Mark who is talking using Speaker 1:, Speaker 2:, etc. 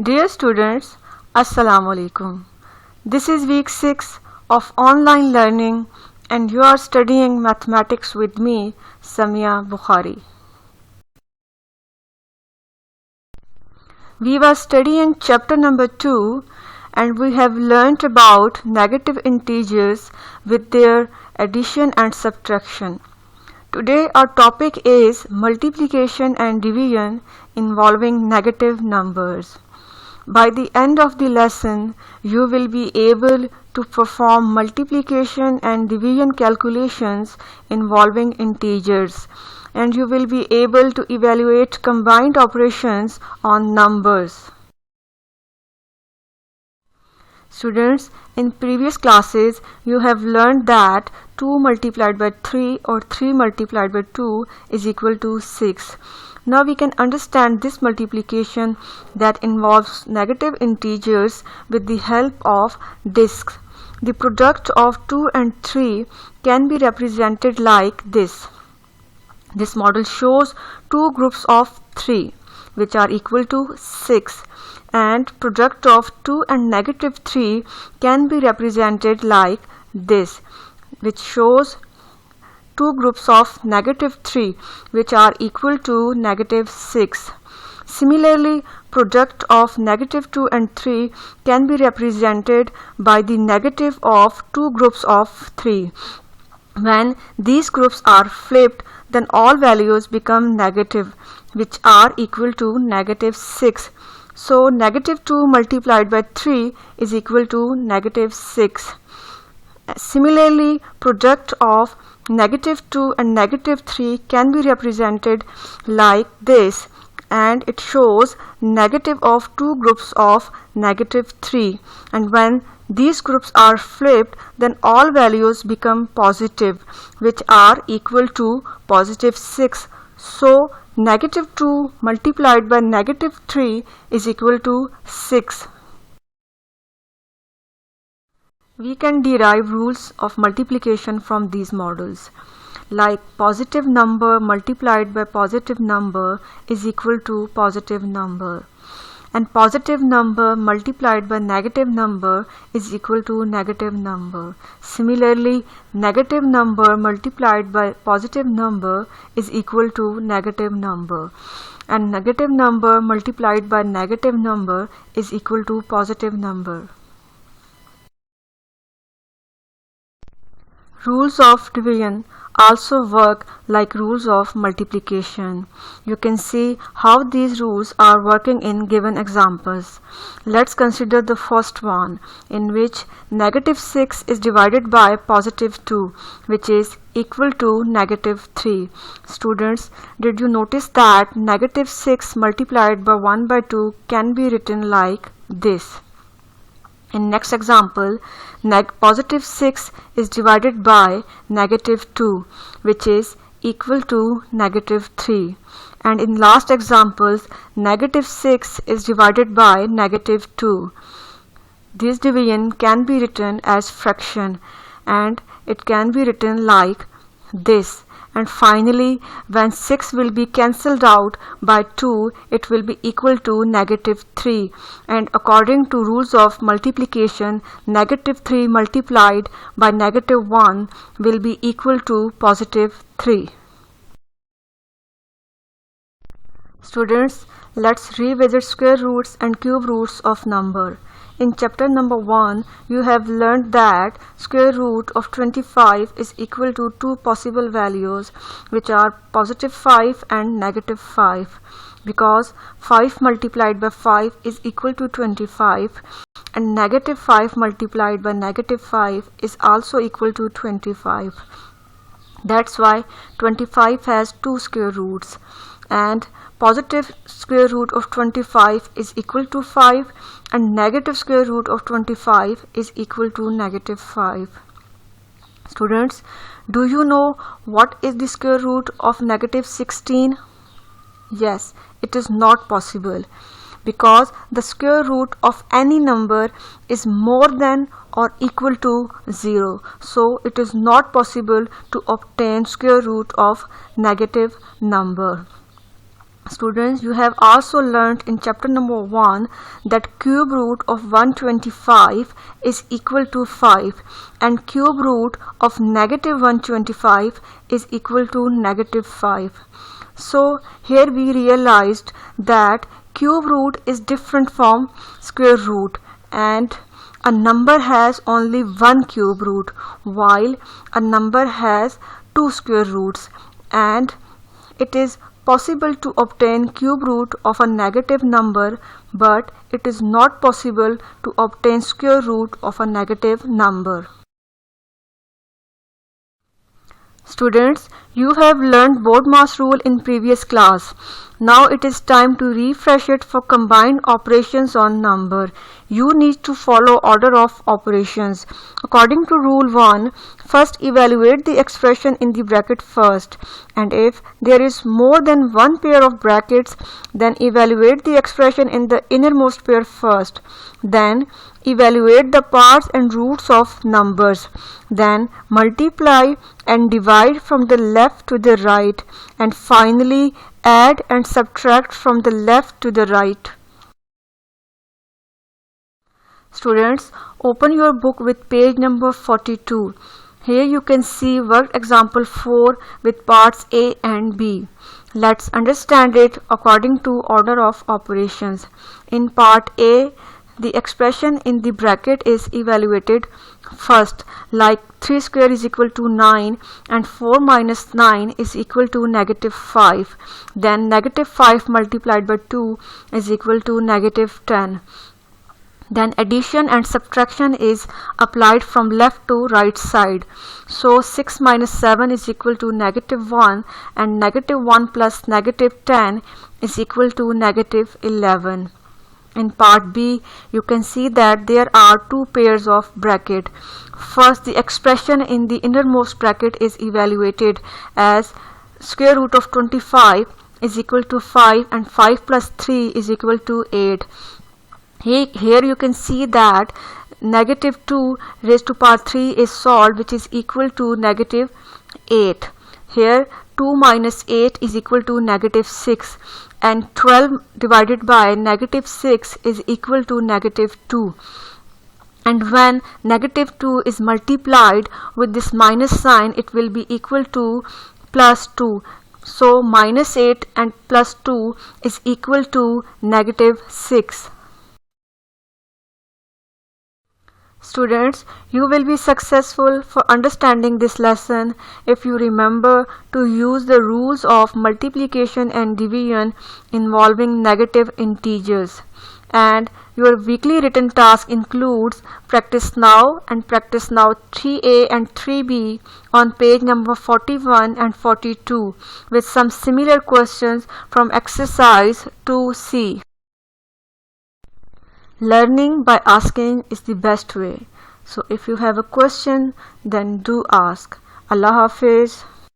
Speaker 1: Dear students, Assalamu alaikum. This is week 6 of online learning and you are studying mathematics with me, Samia Bukhari. We were studying chapter number 2 and we have learnt about negative integers with their addition and subtraction. Today our topic is multiplication and division involving negative numbers. By the end of the lesson, you will be able to perform multiplication and division calculations involving integers, and you will be able to evaluate combined operations on numbers. Students, in previous classes, you have learned that 2 multiplied by 3 or 3 multiplied by 2 is equal to 6. Now we can understand this multiplication that involves negative integers with the help of discs. The product of 2 and 3 can be represented like this. This model shows two groups of 3 which are equal to 6, and product of 2 and negative 3 can be represented like this, which shows two groups of negative 3 which are equal to negative 6. Similarly, product of negative 2 and 3 can be represented by the negative of two groups of 3. When these groups are flipped, then all values become negative, which are equal to negative 6. So negative 2 multiplied by 3 is equal to negative 6. Similarly, product of negative 2 and negative 3 can be represented like this, and it shows negative of two groups of negative 3, and when these groups are flipped, then all values become positive, which are equal to positive 6. So negative 2 multiplied by negative 3 is equal to 6. We can derive rules of multiplication from these models, like positive number multiplied by positive number is equal to positive number, and positive number multiplied by negative number is equal to negative number. Similarly, negative number multiplied by positive number is equal to negative number, and negative number multiplied by negative number is equal to positive number. Rules of division also work like rules of multiplication. You can see how these rules are working in given examples. Let's consider the first one, in which negative 6 is divided by positive 2, which is equal to negative 3. Students, did you notice that negative 6 multiplied by 1 by 2 can be written like this? In next example, positive 6 is divided by negative 2, which is equal to negative 3. And in last examples, negative 6 is divided by negative 2. This division can be written as fraction, and it can be written like this. And finally, when 6 will be cancelled out by 2, it will be equal to negative 3. And according to rules of multiplication, negative 3 multiplied by negative 1 will be equal to positive 3. Students, let's revisit square roots and cube roots of number. In chapter number 1, you have learned that square root of 25 is equal to two possible values, which are positive 5 and negative 5, because 5 multiplied by 5 is equal to 25, and negative 5 multiplied by negative 5 is also equal to 25. That's why 25 has two square roots, and positive square root of 25 is equal to 5, and negative square root of 25 is equal to negative 5. Students, do you know what is the square root of negative 16? Yes, it is not possible, because the square root of any number is more than or equal to 0. So it is not possible to obtain square root of negative number. Students, you have also learnt in chapter number 1 that cube root of 125 is equal to 5 and cube root of negative 125 is equal to negative 5. So here we realized that cube root is different from square root, and a number has only one cube root while a number has two square roots, and it is possible to obtain cube root of a negative number, but it is not possible to obtain square root of a negative number. Students, you have learned BODMAS rule in previous class. Now it is time to refresh it for combined operations on number. You need to follow order of operations. According to rule 1, first evaluate the expression in the bracket first, and if there is more than one pair of brackets, then evaluate the expression in the innermost pair first. Then evaluate the parts and roots of numbers. Then multiply and divide from the left to the right, and finally add and subtract from the left to the right. Students, open your book with page number 42. Here you can see worked example 4 with parts A and B. Let's understand it according to order of operations. In part A, the expression in the bracket is evaluated first, like 3 square is equal to 9 and 4 minus 9 is equal to negative 5. Then negative 5 multiplied by 2 is equal to negative 10. Then addition and subtraction is applied from left to right side. So 6 minus 7 is equal to negative 1, and negative 1 plus negative 10 is equal to negative 11. In part B, you can see that there are two pairs of bracket. First, the expression in the innermost bracket is evaluated as square root of 25 is equal to 5 and 5 plus 3 is equal to 8. Here you can see that negative 2 raised to power 3 is solved, which is equal to negative 8. Here 2 minus 8 is equal to negative 6, and 12 divided by negative 6 is equal to negative 2. And when negative 2 is multiplied with this minus sign, it will be equal to plus 2. So minus 8 and plus 2 is equal to negative 6. Students, you will be successful for understanding this lesson if you remember to use the rules of multiplication and division involving negative integers. And your weekly written task includes Practice Now and Practice Now 3A and 3B on page number 41 and 42 with some similar questions from exercise 2C. Learning by asking is the best way. So if you have a question, then do ask. Allah Hafiz.